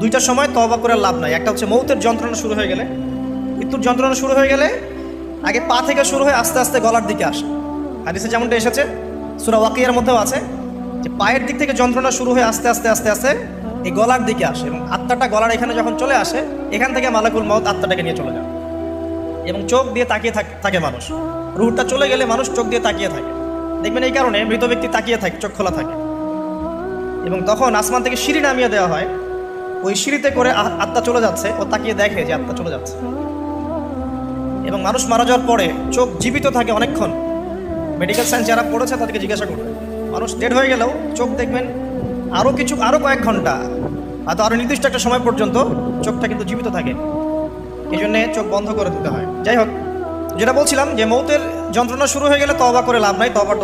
দুইটার সময় তওবা করে লাভ নাই। একটা হচ্ছে মৌতের যন্ত্রণা শুরু হয়ে গেলে, মৃত্যুর যন্ত্রণা শুরু হয়ে গেলে আগে পা থেকে শুরু হয়ে আস্তে আস্তে গলার দিকে আসে। হাদিসে যেমনটা এসেছে, সূরা ওয়াকিয়ার মধ্যেও আছে যে পায়ের দিক থেকে যন্ত্রণা শুরু হয়ে আস্তে আস্তে আস্তে আস্তে এই গলার দিকে আসে, এবং আত্মাটা গলার এখানে যখন চলে আসে, এখান থেকে মালাকুল মউত আত্মাটাকে নিয়ে চলে যায়। এবং চোখ দিয়ে তাকিয়ে থাকে মানুষ, রুহটা চলে গেলে মানুষ চোখ দিয়ে তাকিয়ে থাকে। দেখবেন এই কারণে মৃত ব্যক্তি তাকিয়ে থাকে, চোখ খোলা থাকে। এবং তখন আসমান থেকে সিঁড়ি নামিয়ে দেওয়া হয়, ওই সিঁড়িতে করে আত্মা চলে যাচ্ছে, ও তাকিয়ে দেখে যে আত্মা চলে যাচ্ছে। এবং মানুষ মারা যাওয়ার পরে চোখ জীবিত থাকে অনেকক্ষণ। মেডিকেল সায়েন্স যারা পড়েছে তাদেরকে জিজ্ঞাসা করবে, মানুষ ডেড হয়ে গেলেও চোখ দেখবেন আরও কয়েক ঘন্টা, হয়তো আরও নির্দিষ্ট একটা সময় পর্যন্ত চোখটা কিন্তু জীবিত থাকে। এই জন্যে চোখ বন্ধ করে দিতে হয়। যাই হোক, যেটা বলছিলাম যে মৌতের যন্ত্রণা শুরু হয়ে গেলে তওবা করে লাভ নাই, তওবার